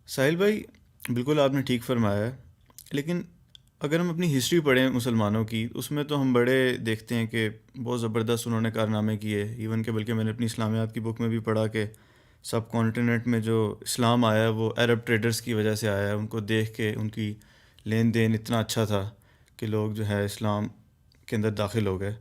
ساحل بھائی، بالکل آپ نے ٹھیک فرمایا ہے، لیکن اگر ہم اپنی ہسٹری پڑھیں مسلمانوں کی، اس میں تو ہم بڑے دیکھتے ہیں کہ بہت زبردست انہوں نے کارنامے کیے، ایون کہ بلکہ میں نے اپنی اسلامیات کی بک میں بھی پڑھا کہ سب کانٹیننٹ میں جو اسلام آیا ہے وہ عرب ٹریڈرز کی وجہ سے آیا ہے. ان کو دیکھ کے ان کی لین دین اتنا اچھا تھا کہ لوگ جو ہے اسلام کے اندر داخل ہو گئے.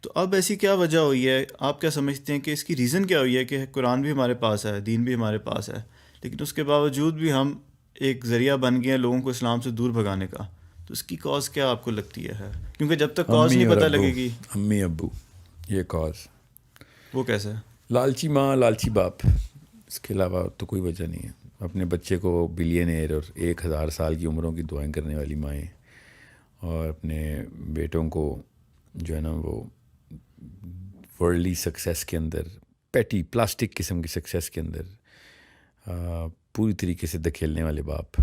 تو اب ایسی کیا وجہ ہوئی ہے؟ آپ کیا سمجھتے ہیں کہ اس کی ریزن کیا ہوئی ہے کہ قرآن بھی ہمارے پاس ہے، دین بھی ہمارے پاس ہے، لیکن اس کے باوجود بھی ہم ایک ذریعہ بن گئے ہیں لوگوں کو اسلام سے دور بھگانے کا؟ تو اس کی کاز کیا آپ کو لگتی ہے؟ کیونکہ جب تک کاز امی نہیں اور پتہ ابو، لگے گی. امی ابو، یہ کاز. وہ کیسے ہے؟ لالچی ماں، لالچی باپ، اس کے علاوہ تو کوئی وجہ نہیں ہے. اپنے بچے کو بلینئر اور 1000 سال کی عمروں کی دعائیں کرنے والی مائیں، اور اپنے بیٹوں کو جو ہے نا وہ ورلڈلی سکسیس کے اندر، پیٹی پلاسٹک قسم کی سکسیس کے اندر پوری طریقے سے دھکیلنے والے باپ.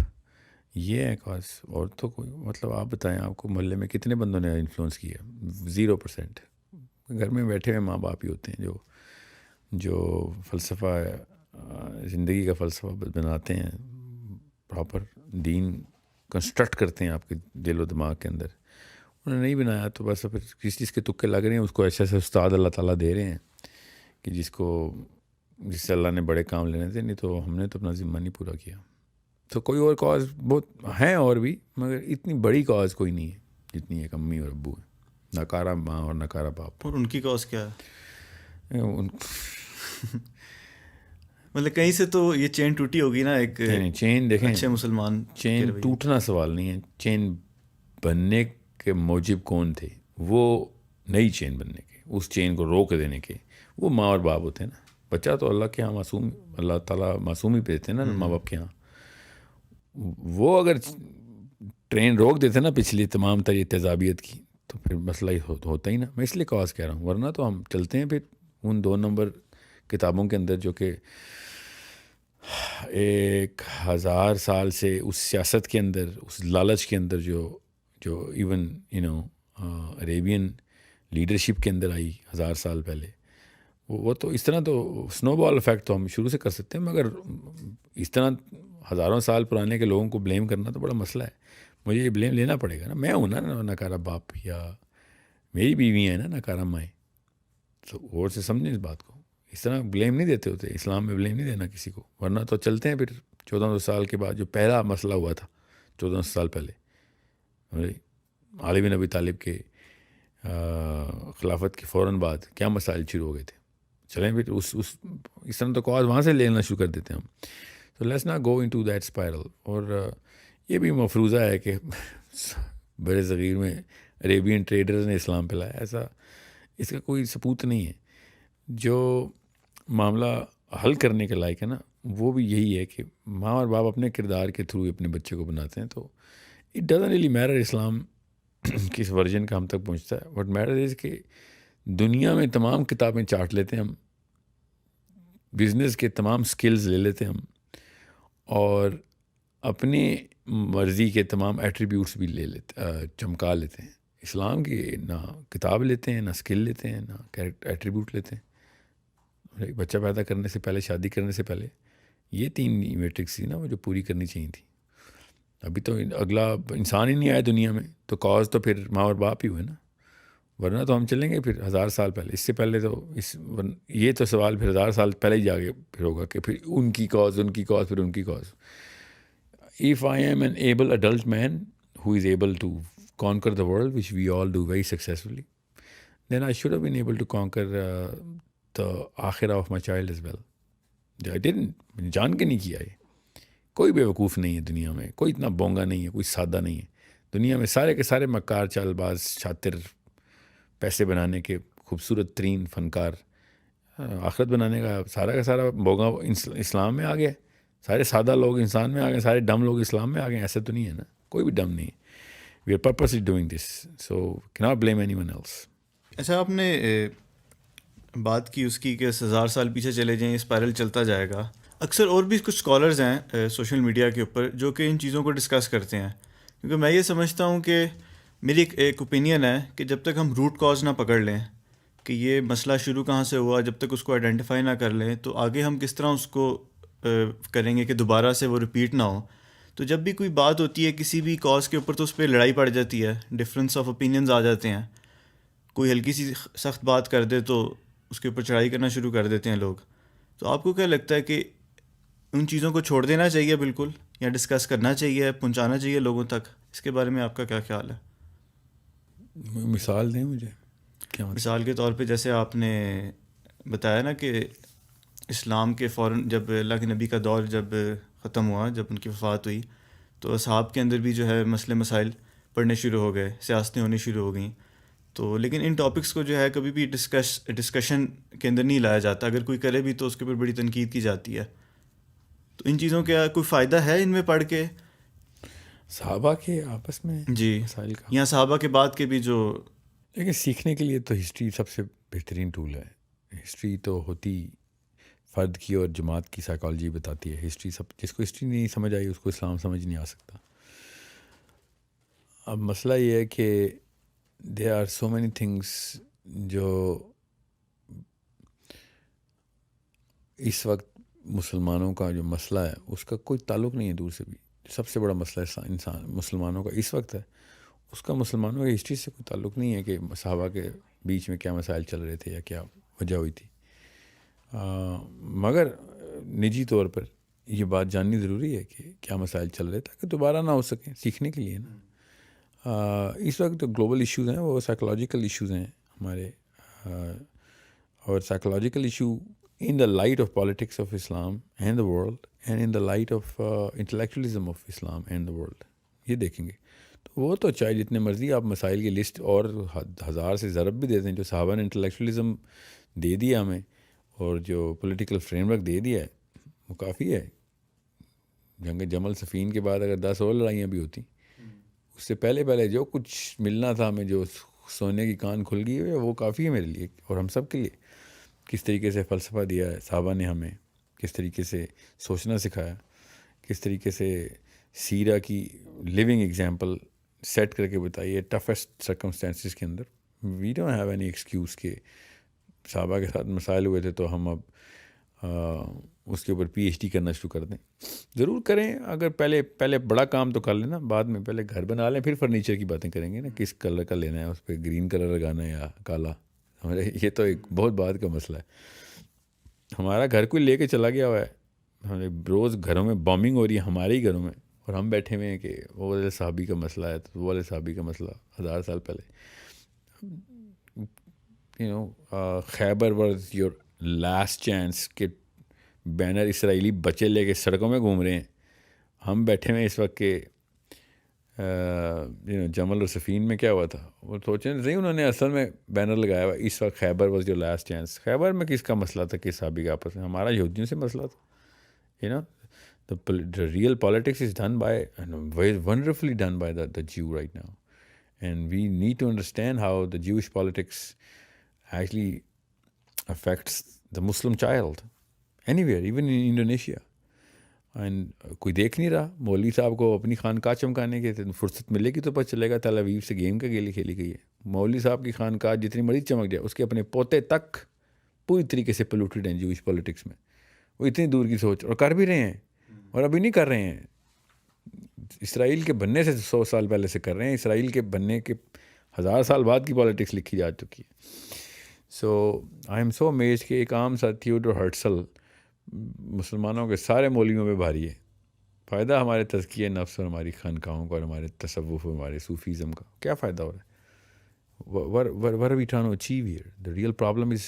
یہ ہے کاز. اور تو کوئی مطلب آپ بتائیں، آپ کو محلے میں کتنے بندوں نے انفلوئنس کیا؟ 0%. گھر میں بیٹھے ہوئے ماں باپ ہی ہوتے ہیں جو فلسفہ زندگی کا فلسفہ بناتے ہیں، پراپر دین کنسٹرکٹ کرتے ہیں آپ کے دل و دماغ کے اندر. انہوں نے نہیں بنایا تو بس پھر کس چیز کے تکے لگ رہے ہیں، اس کو ایسے استاد اللہ تعالیٰ دے رہے ہیں کہ جس سے اللہ نے بڑے کام لینے تھے. نہیں تو ہم نے تو اپنا ذمہ نہیں پورا کیا. تو کوئی اور کاز بہت ہیں اور بھی، مگر اتنی بڑی کاز کوئی نہیں ہے جتنی ایک امی اور ابو ہے. ناکارہ ماں اور ناکارہ باپ. اور ان کی کاز کیا ہے؟ ان مطلب کہیں سے تو یہ چین ٹوٹی ہوگی نا ایک نہیں، چین دیکھیں، اچھے مسلمان کے چین رویے. ٹوٹنا سوال نہیں ہے. چین بننے کے موجب کون تھے؟ وہ نئی چین بننے کے، اس چین کو روک دینے کے، وہ ماں اور باپ ہوتے ہیں نا. بچہ تو اللہ کے ہاں معصوم، اللہ تعالیٰ معصوم ہی دیتے ہیں نا ماں باپ کے ہاں. وہ اگر ٹرین روک دیتے نا پچھلی تمام تر یہ تیزابیت کی، تو پھر مسئلہ ہی ہوتا ہی نا. میں اس لیے کاز کہہ رہا ہوں، ورنہ تو ہم چلتے ہیں پھر ان 2 نمبر کتابوں کے اندر جو کہ 1000 سال سے اس سیاست کے اندر، اس لالچ کے اندر جو ایون عربین لیڈرشپ کے اندر آئی 1000 سال پہلے. وہ تو اس طرح تو سنو بال افیکٹ تو ہم شروع سے کر سکتے ہیں، مگر اس طرح ہزاروں سال پرانے کے لوگوں کو بلیم کرنا تو بڑا مسئلہ ہے. مجھے یہ بلیم لینا پڑے گا نا. میں ہوں نا ناکارہ باپ، یا میری بیوی ہیں نا ناکارہ مائیں. تو غور سے سمجھیں اس بات کو. اس طرح بلیم نہیں دیتے ہوتے اسلام میں، بلیم نہیں دینا کسی کو. ورنہ تو چلتے ہیں پھر 1400 سال کے بعد جو پہلا مسئلہ ہوا تھا 1400 سال پہلے، علی بن ابی طالب کے خلافت کے فوراً بعد کیا مسائل شروع ہو گئے تھے. چلیں پھر اس طرح تو کاز وہاں سے لینا شروع کر دیتے ہیں ہم. تو let's not go into that spiral. اور یہ بھی مفروضہ ہے کہ بر صغیر میں عربین ٹریڈرز نے اسلام پھیلایا، ایسا اس کا کوئی ثبوت نہیں ہے. جو معاملہ حل کرنے کے لائق ہے نا، وہ بھی یہی ہے کہ ماں اور باپ اپنے کردار کے تھرو اپنے بچے کو بناتے ہیں. تو اٹ ڈزنٹ ریلی میٹر اسلام کس ورژن کا ہم تک پہنچتا ہے. وٹ میٹر از کہ دنیا میں تمام کتابیں چاٹ لیتے ہیں ہم، بزنس کے تمام سکلز لے لیتے ہیں ہم، اور اپنی مرضی کے تمام ایٹریبیوٹس بھی لے لیتے، چمکا لیتے ہیں. اسلام کی نہ کتاب لیتے ہیں، نہ سکل لیتے ہیں، نہ ایٹریبیوٹ لیتے ہیں. بچہ پیدا کرنے سے پہلے، شادی کرنے سے پہلے یہ 3 میٹرکس تھی نا وہ جو پوری کرنی چاہیے تھی. ابھی تو اگلا انسان ہی نہیں آیا دنیا میں، تو کاز تو پھر ماں اور باپ ہی ہوئے نا. ورنہ تو ہم چلیں گے پھر 1000 سال پہلے. اس سے پہلے تو یہ تو سوال پھر 1000 سال پہلے ہی جا کے پھر ہوگا کہ پھر ان کی کاز پھر ان کی cause. If I am an able adult man who is able to conquer the world, which we all do very successfully, then I should have been able to conquer the akhirah of my child as well. I didn't. جان کے نہیں کیا. یہ کوئی بے وقوف نہیں ہے دنیا میں، کوئی اتنا بونگا نہیں ہے، کوئی سادہ نہیں ہے دنیا میں. سارے کے سارے مکار، چال باز، شاطر، پیسے بنانے کے خوبصورت ترین فنکار، آخرت بنانے کا سارا بونگا اسلام میں آ گیا. سارے سادہ لوگ انسان میں آ گئے، سارے ڈم لوگ اسلام میں آ گئے. ایسا تو نہیں ہے نا، کوئی بھی ڈم نہیں ہے. We are purposely doing this, so cannot blame anyone else. اچھا، آپ نے بات کی اس کی کہ 1000 سال پیچھے چلے جائیں، اسپائرل چلتا جائے گا. اکثر اور بھی کچھ اسکالرز ہیں سوشل میڈیا کے اوپر جو کہ ان چیزوں کو ڈسکس کرتے ہیں، کیونکہ میں یہ سمجھتا ہوں کہ میری ایک اوپینین ہے کہ جب تک ہم روٹ کاز نہ پکڑ لیں کہ یہ مسئلہ شروع کہاں سے ہوا، جب تک اس کو آئیڈینٹیفائی نہ کر لیں، تو آگے ہم کس طرح اس کو کریں گے کہ دوبارہ سے وہ ریپیٹ نہ ہو. تو جب بھی کوئی بات ہوتی ہے کسی بھی کاز کے اوپر تو اس پہ لڑائی پڑ جاتی ہے, ڈفرینس آف اوپینینز آ جاتے ہیں. کوئی ہلکی سی سخت بات کر دے تو اس کے اوپر چڑھائی کرنا شروع کر دیتے ہیں لوگ. تو آپ کو کیا لگتا ہے کہ ان چیزوں کو چھوڑ دینا چاہیے بالکل, یا ڈسکس کرنا چاہیے, پہنچانا چاہیے لوگوں تک؟ اس کے بارے میں آپ کا کیا خیال ہے؟ مثال دیں مجھے. کیا مثال کے طور پہ جیسے آپ نے بتایا نا کہ اسلام کے فوراً جب اللہ کے نبی کا دور جب ختم ہوا, جب ان کی وفات ہوئی, تو اصحاب کے اندر بھی جو ہے مسئلے مسائل پڑھنے شروع ہو گئے, سیاستیں ہونی شروع ہو گئیں. تو لیکن ان ٹاپکس کو جو ہے کبھی بھی ڈسکشن کے اندر نہیں لایا جاتا. اگر کوئی کرے بھی تو اس کے اوپر بڑی تنقید کی جاتی ہے. تو ان چیزوں کا کوئی فائدہ ہے ان میں پڑھ کے؟ صحابہ کے آپس میں جی, مسائل کا, یا صحابہ کے بعد کے بھی جو... لیکن سیکھنے کے لیے تو ہسٹری سب سے بہترین ٹول ہے. ہسٹری تو ہوتی فرد کی اور جماعت کی سائیکالوجی بتاتی ہے. ہسٹری جس کو ہسٹری نہیں سمجھ آئی اس کو اسلام سمجھ نہیں آ سکتا. اب مسئلہ یہ ہے کہ there are so many things جو اس وقت مسلمانوں کا جو مسئلہ ہے اس کا کوئی تعلق نہیں ہے دور سے بھی. سب سے بڑا مسئلہ انسان مسلمانوں کا اس وقت ہے, اس کا مسلمانوں کی ہسٹری سے کوئی تعلق نہیں ہے کہ صحابہ کے بیچ میں کیا مسائل چل رہے تھے یا کیا وجہ ہوئی تھی. مگر نجی طور پر یہ بات جاننی ضروری ہے کہ کیا مسائل چل رہے تاکہ دوبارہ نہ ہو سکیں, سیکھنے کے لیے نا. اس وقت جو گلوبل ایشوز ہیں وہ سائیکولوجیکل ایشوز ہیں ہمارے, اور psychological issue in the light of politics of Islam and the world and in the light of intellectualism of Islam and the world, یہ دیکھیں گے. تو وہ تو چاہے جتنے مرضی آپ مسائل کی لسٹ اور ہزار سے ضرب بھی دے دیں, جو صحابہ نے انٹلیکچولی دے دیا ہمیں اور جو پولیٹیکل فریم ورک دے دیا ہے وہ کافی ہے. جنگ جمل صفین کے بعد اگر 10 اور لڑائیاں بھی ہوتی, اس سے پہلے جو کچھ ملنا تھا ہمیں, جو سونے کی کان کھل گئی ہے, وہ کافی ہے میرے لیے اور ہم سب کے لیے. کس طریقے سے فلسفہ دیا ہے صحابہ نے ہمیں, کس طریقے سے سوچنا سکھایا, کس طریقے سے سیرہ کی لیونگ ایگزامپل سیٹ کر کے بتائیے ٹفسٹ سرکمسٹانسز کے اندر. We don't have any excuse کہ صحابہ کے ساتھ مسائل ہوئے تھے تو ہم اب اس کے اوپر پی ایچ ڈی کرنا شروع کر دیں. ضرور کریں, اگر پہلے بڑا کام تو کر لیں نا, بعد میں پہلے گھر بنا لیں, پھر فرنیچر کی باتیں کریں گے نا, کس کلر کا لینا ہے, اس پہ گرین کلر لگانا ہے یا کالا. یہ تو ایک بہت بعد کا مسئلہ ہے. ہمارا گھر کوئی لے کے چلا گیا ہوا ہے, ہمارے روز گھروں میں بامبنگ ہو رہی ہے ہمارے ہی گھروں میں, اور ہم بیٹھے ہوئے ہیں کہ وہ والے صحابی کا مسئلہ ہے تو وہ والے صحابی کا مسئلہ 1000 سال پہلے. خیبر واز یور لاسٹ چانس کہ بینر اسرائیلی بچے لے کے سڑکوں میں گھوم رہے ہیں, ہم بیٹھے ہوئے اس وقت کہ جمل اور صفین میں کیا ہوا تھا. وہ سوچیں صحیح, انہوں نے اصل میں بینر لگایا ہوا اس وقت خیبر واز یور لاسٹ چانس. خیبر میں کس کا مسئلہ تھا کہ صحابی کا آپس میں, ہمارا یہودیوں سے مسئلہ تھا. the real politics is done by, very wonderfully done by the Jew right now, and we need to understand how the Jewish politics actually affects the Muslim child anywhere, even in Indonesia. And کوئی دیکھ نہیں رہا. مولوی صاحب کو اپنی خانقاہ چمکانے کے فرصت ملے گی تو پتہ چلے گا تل اویو سے گیم کا کھیلی گئی ہے. مولوی صاحب کی خانقاہ جتنی مرضی چمک جائے, اس کے اپنے پوتے تک پوری طریقے سے پولوٹیڈ ہیں جوئش پولیٹکس میں. وہ اتنی دور کی سوچ, اور کر بھی رہے ہیں, اور ابھی نہیں کر رہے ہیں. اسرائیل کے بننے سے 100 سال پہلے سے کر رہے ہیں. اسرائیل کے بننے کے 1000 سال بعد کی پالیٹکس لکھی جا چکی ہے. سو آئی ایم سو امیزڈ کہ ایک عام سا تھیوڈور ہرٹسل مسلمانوں کے سارے مولویوں پہ بھاری ہے. فائدہ ہمارے تزکیہ نفس اور ہماری خانقاہوں کا اور ہمارے تصوف اور ہمارے صوفیزم کا کیا فائدہ ہو رہا ہے؟ what are we trying to achieve here? The real problem is,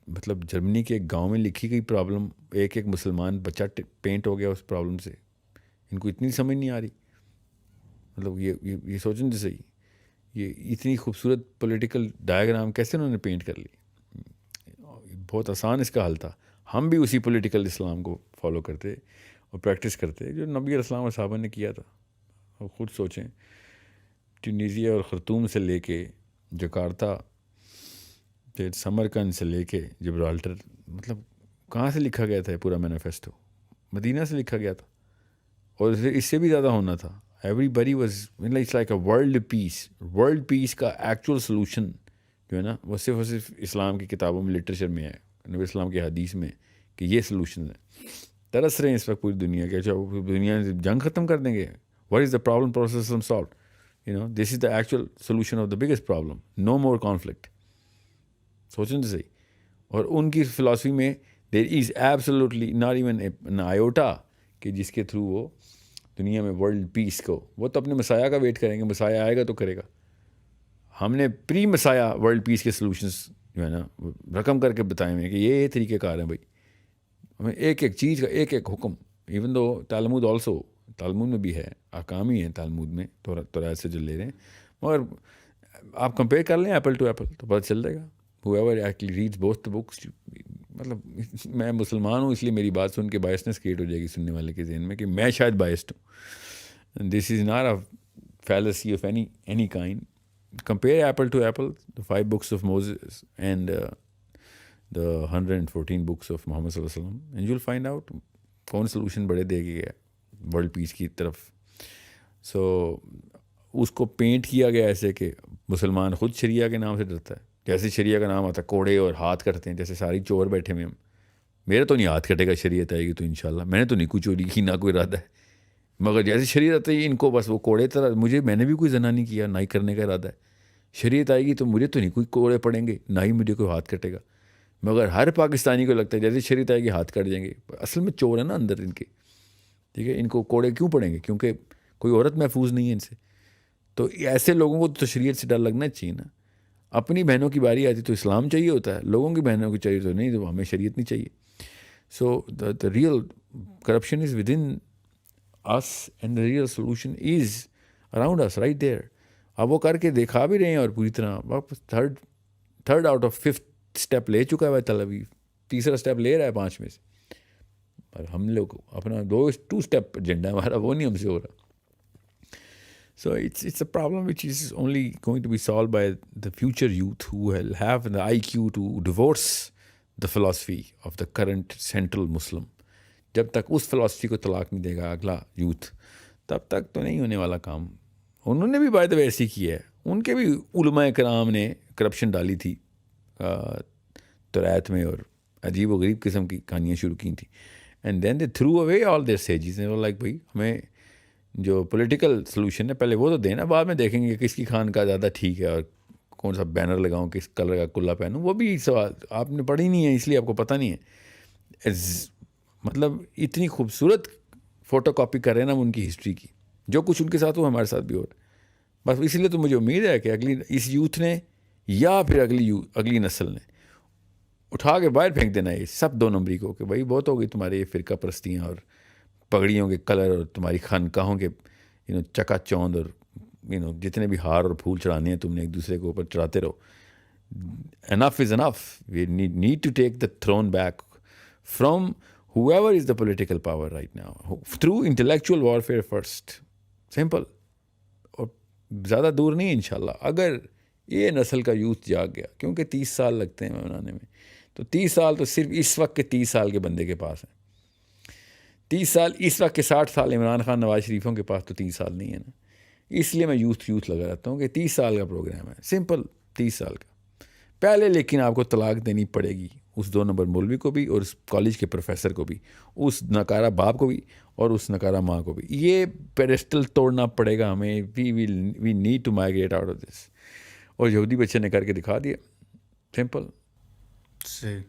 مطلب جرمنی کے ایک گاؤں میں لکھی گئی پرابلم, ایک مسلمان بچہ پینٹ ہو گیا اس پرابلم سے. ان کو اتنی سمجھ نہیں آ رہی. مطلب یہ سوچیں تو صحیح, یہ اتنی خوبصورت پولیٹیکل ڈائیگرام کیسے انہوں نے پینٹ کر لی. بہت آسان اس کا حل تھا. ہم بھی اسی پولیٹیکل اسلام کو فالو کرتے اور پریکٹس کرتے جو نبی علیہ السلام اور صحابہ نے کیا تھا. اور خود سوچیں, ٹونیزیا اور خرطوم سے لے کے جکارتا, پھر سمرقند سے لے کے جبرالٹر, مطلب کہاں سے لکھا گیا تھا پورا مینیفیسٹو؟ مدینہ سے لکھا گیا تھا, اور اس سے بھی زیادہ ہونا تھا. Everybody was it's like a world peace کا ایکچوئل سلوشن جو ہے نا, وہ صرف اسلام کی کتابوں میں لٹریچر میں ہے, نبی اسلام کی حدیث میں کہ یہ سلوشن ہے. ترس رہے ہیں اس وقت پوری دنیا کے, اچھا دنیا جنگ ختم کر دیں گے, what is the problem process ہم solve, this is the actual solution of the biggest problem, no more conflict. سوچیں تو صحیح. اور ان کی فلاسفی میں there is absolutely not even an iota کہ جس کے تھرو وہ دنیا میں ورلڈ پیس کو, وہ تو اپنے مسایہ کا ویٹ کریں گے, مسایہ آئے گا تو کرے گا. ہم نے پری مسایہ ورلڈ پیس کے سلوشنس جو ہے نا رقم کر کے بتائے ہوئے ہیں کہ یہ طریقہ کار ہیں بھائی. ہمیں ایک ایک چیز کا ایک ایک حکم, ایون دو تالمود آلسو, تالمود میں بھی ہے, احکام ہی ہیں تالمود میں توریت سے جو لے رہے ہیں, مگر آپ کمپیئر کر لیں ایپل ٹو ایپل تو پتہ چل جائے گا. whoever actually reads both the books, مطلب میں مسلمان ہوں اس لیے میری بات سن کے بائسنس کریٹ ہو جائے گی سننے والے کے ذہن میں کہ میں شاید بائسڈ ہوں. This is not a fallacy of any kind. Compare apple to apple, the 5 books of Moses and the 114 books of Muhammad صلی اللہ علیہ وسلم, and you'll find out کون سلوشن بڑے دے گیا ورلڈ پیس کی طرف. سو اس کو پینٹ کیا گیا ایسے کہ مسلمان خود شریعہ کے نام سے ڈرتا ہے. جیسے شریعہ کا نام آتا ہے کوڑے اور ہاتھ کرتے ہیں, جیسے ساری چور بیٹھے ہوئے ہم. میرے تو نہیں ہاتھ کٹے گا, شریعت آئے گی تو انشاءاللہ. میں نے تو نہیں کوئی چوری کی, نہ کوئی ارادہ ہے, مگر جیسے شریعت آتی ہے ان کو بس وہ کوڑے طرح, میں نے بھی کوئی زنا نہیں کیا, نہ ہی کرنے کا ارادہ ہے. شریعت آئے گی تو مجھے تو نہیں کوئی کوڑے پڑیں گے, نہ ہی مجھے کوئی ہاتھ کٹے گا. مگر ہر پاکستانی کو لگتا ہے جیسے شریعت آئے گی ہاتھ کٹ جائیں گے. اصل میں چور ہے نا اندر ان کے, ٹھیک ہے. ان کو کوڑے کیوں پڑیں گے؟ کیونکہ کوئی عورت محفوظ نہیں ہے ان سے. تو ایسے لوگوں کو تو شریعت سے ڈر لگنا چاہیے نا. اپنی بہنوں کی باری آتی تو اسلام چاہیے ہوتا ہے, لوگوں کی بہنوں کی چاہیے تو نہیں, تو ہمیں شریعت نہیں چاہیے. So the real corruption is within us and the real solution is around us right there. اب وہ کر کے دکھا بھی رہے ہیں, اور پوری طرح واپس third out of 5th step لے چکا ہے تل ابیب, تیسرا اسٹیپ لے رہا ہے 5 میں سے. اور ہم لوگ اپنا 2 اسٹیپ ایجنڈا ہمارا وہ نہیں ہم سے ہو رہا. So it's a problem which is only going to be solved by the future youth who will have the IQ to divorce the philosophy of the current central Muslim. جب تک اس philosophy کو طلاق نہیں دے گا اگلا یوتھ, تب تک تو نہیں ہونے والا کام. انہوں نے بھی بائی دا وے ایسی کی ہے, ان کے بھی علماء کرام نے کرپشن ڈالی تھی توریت میں, اور عجیب و غریب قسم کی کہانیاں شروع کی تھیں. And then they throw away all their sages, like بھائی ہمیں جو پولیٹیکل سلوشن ہے پہلے وہ تو دینا, بعد میں دیکھیں گے کس کی خان کا زیادہ ٹھیک ہے, اور کون سا بینر لگاؤں, کس کلر کا کلا پہنوں. وہ بھی سوال آپ نے پڑھی نہیں ہے اس لیے آپ کو پتہ نہیں ہے. مطلب اتنی خوبصورت فوٹو کاپی کر رہے ہیں نا ان کی ہسٹری کی, جو کچھ ان کے ساتھ ہو ہمارے ساتھ بھی ہو رہا ہے. بس اس لیے تو مجھے امید ہے کہ اس یوتھ نے یا پھر اگلی نسل نے اٹھا کے باہر پھینک دینا ہے یہ سب 2 نمبری کو, کہ بھائی بہت ہو گئی تمہارے یہ فرقہ پرستیاں اور پگڑیوں کے کلر, اور تمہاری خانقاہوں کے چکا چوند, اور جتنے بھی ہار اور پھول چڑھانے ہیں تم نے ایک دوسرے کے اوپر چڑھاتے رہو. Enough is enough. We need to take the throne back from whoever is the political power right now, through intellectual warfare first. Simple. اور زیادہ دور نہیں انشاءاللہ, اگر یہ نسل کا یوتھ جاگ گیا, کیونکہ 30 سال لگتے ہیں بنانے میں, تو 30 سال تو صرف اس وقت کے 30 سال کے بندے کے پاس ہیں. 30 سال اس وقت کے 60 سال عمران خان نواز شریفوں کے پاس تو 30 سال نہیں ہے نا. اس لیے میں یوتھ لگا رہتا ہوں کہ 30 سال کا پروگرام ہے, سمپل 30 سال کا پہلے. لیکن آپ کو طلاق دینی پڑے گی اس 2 نمبر مولوی کو بھی, اور اس کالج کے پروفیسر کو بھی, اس نکارہ باپ کو بھی, اور اس نکارہ ماں کو بھی. یہ پیڈسٹل توڑنا پڑے گا ہمیں. We need to migrate out of this. اور یہودی بچے نے کر کے دکھا دیا, سمپل. صحیح.